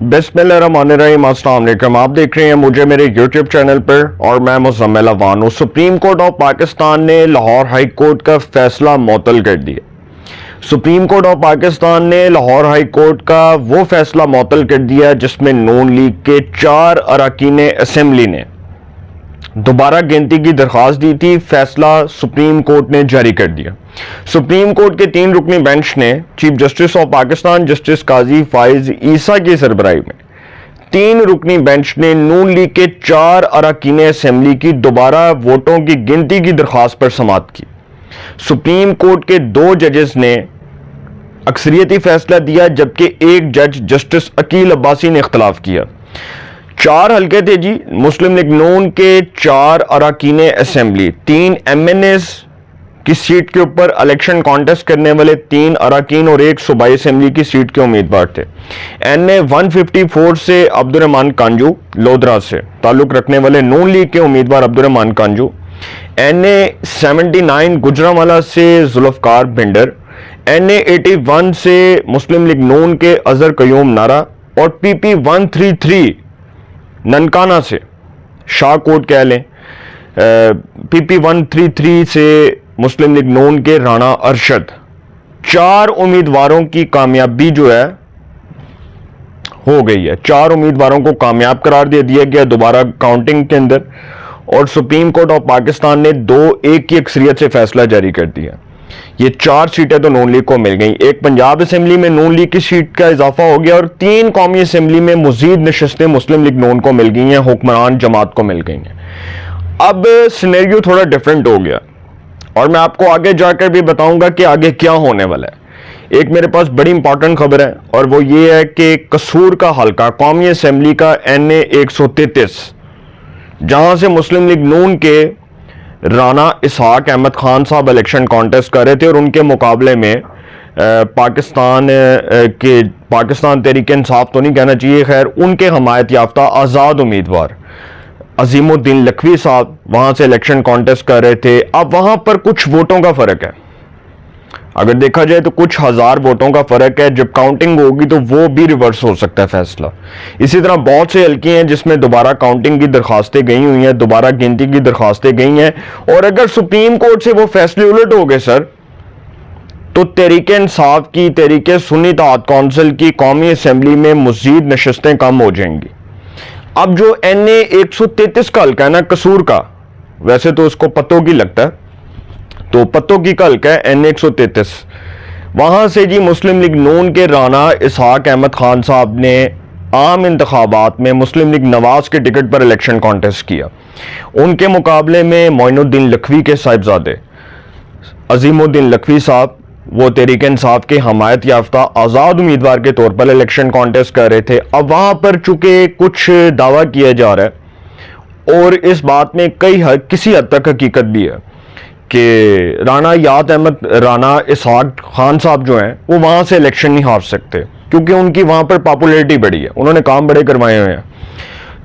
बिस्मिल्लाहिर्रहमानिर्रहीम। अस्सलाम वालेकुम। आप देख रहे हैं मुझे मेरे YouTube चैनल पर और मैं मुज़म्मिल अवान हूँ। सुप्रीम कोर्ट ऑफ पाकिस्तान ने लाहौर हाई कोर्ट का फैसला मुअत्तल कर दिया। सुप्रीम कोर्ट ऑफ पाकिस्तान ने लाहौर हाई कोर्ट का वो फैसला मुअत्तल कर दिया जिसमें नून लीग के 4 अरकान असेंबली ने दोबारा गिनती की दरख्वास्त दी थी। फैसला सुप्रीम कोर्ट ने जारी कर दिया। सुप्रीम कोर्ट के 3 रुकनी बेंच ने chief justice of Pakistan justice Qazi Faez Isa की सरबराही में 3 रुकनी बेंच ने नून लीग के 4 अरकान असेंबली की दोबारा वोटों की गिनती की दरख्वास्त पर समाअत की। सुप्रीम कोर्ट के 2 जजेस ने अक्सरियती फैसला दिया जबकि एक जज जस्टिस अकील अब्बासी ने इख्तलाफ किया। 4 हल्के थे जी। मुस्लिम लीग नून के 4 अरकान असेंबली, 3 MNAs की सीट के ऊपर इलेक्शन कॉन्टेस्ट करने वाले 3 अरकान और 1 सूबाई असेंबली की सीट के उम्मीदवार थे। NA 154 से अब्दुर्रहमान कांजू लोधरा से ताल्लुक रखने वाले नून लीग के उम्मीदवार अब्दुर्रहमान कांजू, NA 79 गुजरांवाला से जुल्फकार भिंडर, NA 81 से मुस्लिम लीग नून के अजहर कयूम नारा और PP 133 ननकाना से शाह कोट कह लें, PP 133 से मुस्लिम लीग नून के राणा अरशद। 4 उम्मीदवारों की कामयाबी जो है हो गई है। 4 उम्मीदवारों को कामयाब करार दे दिया गया दोबारा काउंटिंग के अंदर और सुप्रीम कोर्ट ऑफ पाकिस्तान ने 2-1 की अक्सरियत से फैसला जारी कर दिया। ये 4 सीटें तो नून लीग को मिल गई। एक पंजाब असेंबली में नून लीग की सीट का इजाफा हो गया और 3 कौमी असेंबली में मजीद नशस्तें मुस्लिम लीग नून को मिल गई हैं, हुक्मरान जमात को मिल गई हैं। अब सिनेरियो थोड़ा डिफरेंट हो गया और मैं आपको आगे जाकर भी बताऊंगा कि आगे क्या होने वाला है। एक मेरे पास बड़ी इंपॉर्टेंट खबर है और वो ये है कि कसूर का हल्का कौमी असेंबली का NA 133 जहां से मुस्लिम लीग नून के राना इसहाक अहमद खान साहब इलेक्शन कॉन्टेस्ट कर रहे थे और उनके मुकाबले में पाकिस्तान तहरीक इंसाफ तो नहीं कहना चाहिए, खैर उनके हमायत याफ्ता आज़ाद उम्मीदवार अजीमुद्दीन लखवी साहब वहां से इलेक्शन कॉन्टेस्ट कर रहे थे। अब वहां पर कुछ वोटों का फर्क है। अगर देखा जाए तो कुछ हजार वोटों का फर्क है। जब काउंटिंग होगी तो वो भी रिवर्स हो सकता है फैसला। इसी तरह बहुत से हल्के हैं जिसमें दोबारा काउंटिंग की दरखास्तें गई हुई हैं, दोबारा गिनती की दरखास्तें गई हैं और अगर सुप्रीम कोर्ट से वो फैसले उलट हो गए सर तो तहरीक इंसाफ की, तहरीक सुन्नी इत्तेहाद कौंसिल की कौमी असेंबली में मजीद नशस्तें कम हो जाएंगी। अब जो NA 133 का हल्का है ना कसूर का, वैसे तो उसको पत्तों की लगता है, तो पत्तों की का हल्का है NA 133। वहां से जी मुस्लिम लीग नून के राना इसहाक अहमद खान साहब ने आम इंतखाबात में मुस्लिम लीग नवाज के टिकट पर इलेक्शन कॉन्टेस्ट किया। उनके मुकाबले में मोइनुद्दीन लखवी के साहिबजादे अजीमुद्दीन लखवी साहब वो तहरीक इंसाफ के हमायत याफ्ता आज़ाद उम्मीदवार के तौर पर इलेक्शन कॉन्टेस्ट कर रहे थे। अब वहां पर चूंकि कुछ दावा किया जा रहा है और इस बात में किसी हद तक हकीकत भी है कि राना इसहाक खान साहब जो हैं वो वहां से इलेक्शन नहीं हार सकते क्योंकि उनकी वहां पर पॉपुलैरिटी बड़ी है, उन्होंने काम बड़े करवाए हुए हैं।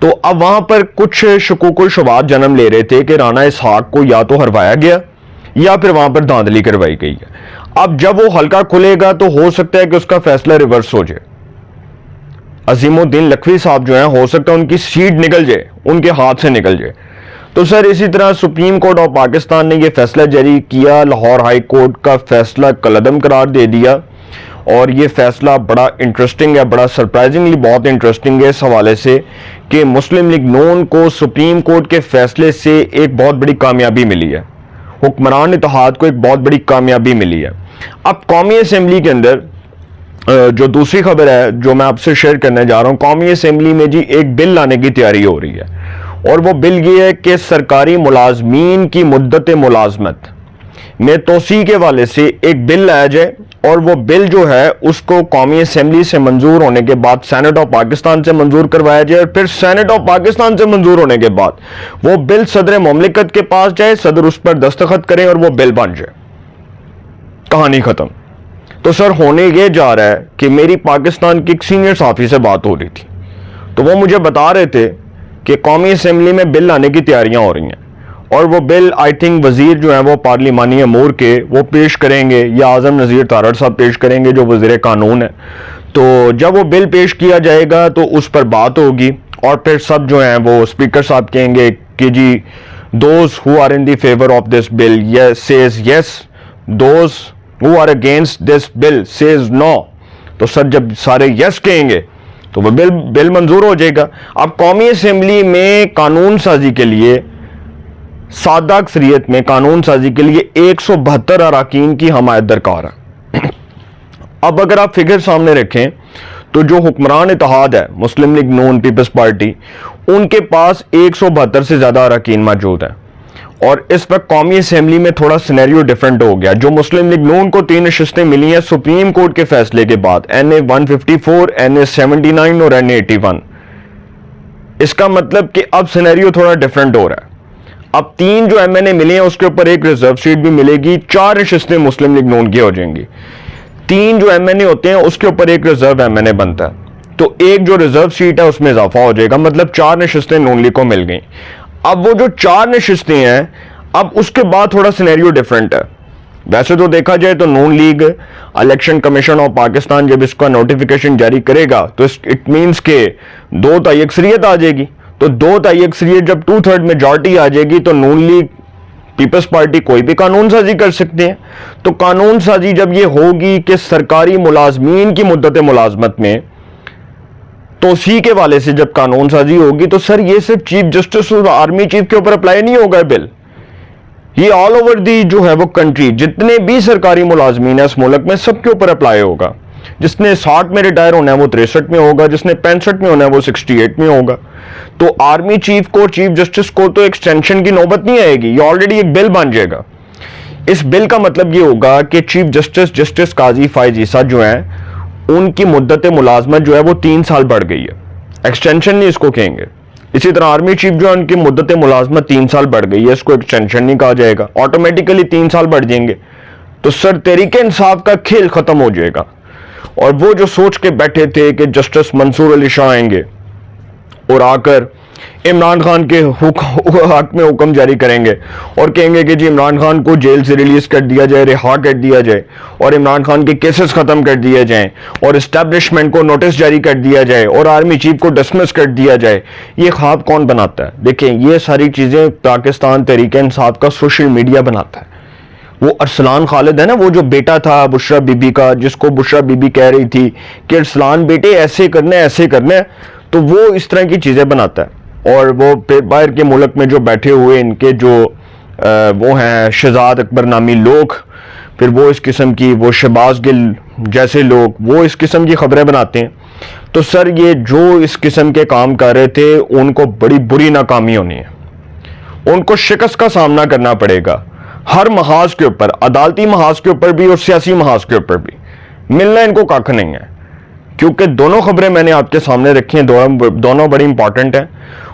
तो अब वहां पर कुछ शुकूक शुबात जन्म ले रहे थे कि राना इसहाक को या तो हरवाया गया या फिर वहां पर धांधली करवाई गई है। अब जब वो हल्का खुलेगा तो हो सकता है कि उसका फैसला रिवर्स हो जाए। अजीमुद्दीन लखवी साहब जो हैं हो सकता है उनकी सीट निकल जाए, उनके हाथ से निकल जाए। तो सर इसी तरह सुप्रीम कोर्ट ऑफ पाकिस्तान ने यह फैसला जारी किया, लाहौर हाई कोर्ट का फैसला कलअदम करार दे दिया और ये फैसला बड़ा इंटरेस्टिंग है, बड़ा सरप्राइजिंगली बहुत इंटरेस्टिंग है इस हवाले से कि मुस्लिम लीग नून को सुप्रीम कोर्ट के फैसले से एक बहुत बड़ी कामयाबी मिली है, हुक्मरान इत्तेहाद को एक बहुत बड़ी कामयाबी मिली है। अब कौमी असेंबली के अंदर जो दूसरी खबर है जो मैं आपसे शेयर करने जा रहा हूं, कौमी असेंबली में जी एक बिल लाने की तैयारी हो रही है और वो बिल ये है कि सरकारी मुलाजमीन की मुद्दत मुलाजमत में तोसी के वाले से एक बिल लाया जाए और वो बिल जो है उसको कौमी असेंबली से मंजूर होने के बाद सेनेट ऑफ पाकिस्तान से मंजूर करवाया जाए और फिर सेनेट ऑफ पाकिस्तान से मंजूर होने के बाद वो बिल सदर मुमलिकत के पास जाए, सदर उस पर दस्तखत करें और वो बिल बन जाए, कहानी खत्म। तो सर होने ये जा रहा है कि मेरी पाकिस्तान की एक सीनियर साफी से बात हो रही थी तो वो मुझे बता रहे थे कि कौमी असेंबली में बिल लाने की तैयारियां हो रही हैं और वो बिल आई थिंक वजीर जो है वो पार्लिमानी अमूर के वो पेश करेंगे या आजम नज़ीर तारड़ साहब पेश करेंगे जो वजीर कानून है। تو جب وہ بل پیش کیا جائے گا تو اس پر بات ہوگی اور پھر سب جو ہیں وہ اسپیکر صاحب کہیں گے کہ جی those who are in the favor of this bill says yes, those who are against this bill says no. تو سر جب سارے یس کہیں گے تو وہ بل منظور ہو جائے گا. اب قومی اسمبلی میں قانون سازی کے لیے سادہ اکثریت میں قانون سازی کے لیے 172 اراکین کی حمایت درکار ہے. اب اگر آپ فگر سامنے رکھیں تو جو حکمران اتحاد ہے مسلم لیگ نون پیپلز پارٹی, ان کے پاس 172 سے زیادہ اراکین موجود ہیں. اور اس وقت قومی اسمبلی میں تھوڑا سینیریو ڈیفرنٹ ہو گیا. جو مسلم لیگ نون کو 3 نشستیں ملی ہیں سپریم کورٹ کے فیصلے کے بعد, NA 154, NA 79 اور NA 81, اس کا مطلب کہ اب سینیریو تھوڑا ڈیفرنٹ ہو رہا ہے. اب 3 جو MNA ملے ہیں اس کے اوپر ایک ریزرو سیٹ بھی ملے گی, 4 نشستیں مسلم لیگ نون کی ہو جائیں گی. 3 جو MNA ہوتے ہیں اس کے اوپر ایک ریزرو MNA بنتا ہے, تو ایک جو ریزرو سیٹ ہے اس میں اضافہ ہو جائے گا, مطلب 4 نشستیں نون لیگ کو مل گئیں. اب وہ جو 4 نشستیں ہیں اب اس کے بعد تھوڑا سینیریو ڈیفرنٹ ہے. ویسے تو دیکھا جائے تو Noon league election commission of Pakistan جب اس کا نوٹیفیکیشن جاری کرے گا تو اٹ مینس کہ 2 تائی اکثریت آ جائے گی. تو 2 تائی اکثریت جب 2/3 میجورٹی آ جائے گی تو نون لیگ پیپلز پارٹی کوئی بھی قانون سازی کر سکتے ہیں. تو قانون سازی جب یہ ہوگی کہ سرکاری ملازمین کی مدت ملازمت میں توسیع کے والے سے جب قانون سازی ہوگی تو سر یہ صرف چیف جسٹس اور آرمی چیف کے اوپر اپلائی نہیں ہوگا بل, یہ آل اوور دی جو ہے وہ کنٹری جتنے بھی سرکاری ملازمین ہیں اس ملک میں سب کے اوپر اپلائی ہوگا. جس نے 60 میں ریٹائر ہونا ہے وہ 63 میں ہوگا, جس نے 65 میں ہونا ہے وہ 68 میں ہوگا. تو آرمی چیف کو چیف جسٹس کو تو ایکسٹینشن کی نوبت نہیں آئے گی, یہ آلریڈی ایک بل بن جائے گا. اس بل کا مطلب یہ ہوگا کہ چیف جسٹس قاضی فائز عیسیٰ جو ہیں ان کی مدت ملازمت جو ہے وہ 3 سال بڑھ گئی ہے, ایکسٹینشن نہیں اس کو کہیں گے. اسی طرح آرمی چیف جو ہے ان کی مدت ملازمت 3 سال بڑھ گئی ہے, اس کو ایکسٹینشن نہیں کہا جائے گا, آٹومیٹیکلی 3 سال بڑھ جائیں گے. تو سر تحریک انصاف کا کھیل ختم ہو جائے گا. اور وہ جو سوچ کے بیٹھے تھے کہ جسٹس منصور علی شاہ آئیں گے اور آ کر عمران خان کے حق میں حکم جاری کریں گے اور کہیں گے کہ جی عمران خان کو جیل سے ریلیز کر دیا جائے, رہا کر دیا جائے اور عمران خان کے کیسز ختم کر دیے جائیں اور اسٹیبلشمنٹ کو نوٹس جاری کر دیا جائے اور آرمی چیف کو ڈسمس کر دیا جائے, یہ خواب کون بناتا ہے؟ دیکھیں یہ ساری چیزیں پاکستان تحریک انصاف کا سوشل میڈیا بناتا ہے. وہ ارسلان خالد ہے نا, وہ جو بیٹا تھا بشرا بی بی کا, جس کو بشرا بی بی کہہ رہی تھی کہ ارسلان بیٹے ایسے کرنا ہے ایسے کرنا ہے, تو وہ اس طرح کی چیزیں بناتا ہے. اور وہ باہر کے ملک میں جو بیٹھے ہوئے ان کے جو وہ ہیں شہزاد اکبر نامی لوگ, پھر وہ اس قسم کی, وہ شہباز گل جیسے لوگ, وہ اس قسم کی خبریں بناتے ہیں. تو سر یہ جو اس قسم کے کام کر رہے تھے ان کو بڑی بری ناکامی ہونی ہے, ان کو شکست کا سامنا کرنا پڑے گا ہر محاذ کے اوپر, عدالتی محاذ کے اوپر بھی اور سیاسی محاذ کے اوپر بھی. ملنا ان کو کاکھ نہیں ہے, کیونکہ دونوں خبریں میں نے آپ کے سامنے رکھی ہیں, دونوں بڑی امپورٹنٹ ہیں.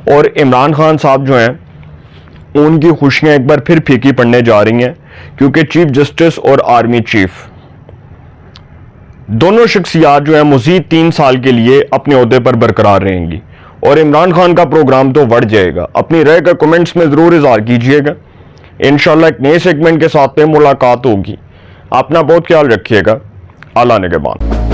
اور عمران خان صاحب جو ہیں ان کی خوشیاں ایک بار پھر پھیکی پڑنے جا رہی ہیں, کیونکہ چیف جسٹس اور آرمی چیف دونوں شخصیات جو ہیں مزید 3 سال کے لیے اپنے عہدے پر برقرار رہیں گی. اور عمران خان کا پروگرام تو بڑھ جائے گا. اپنی رائے کا کمنٹس میں ضرور اظہار کیجئے گا. انشاءاللہ ایک نئے سیگمنٹ کے ساتھ میں ملاقات ہوگی. اپنا بہت خیال رکھیے گا. اللہ نگہبان.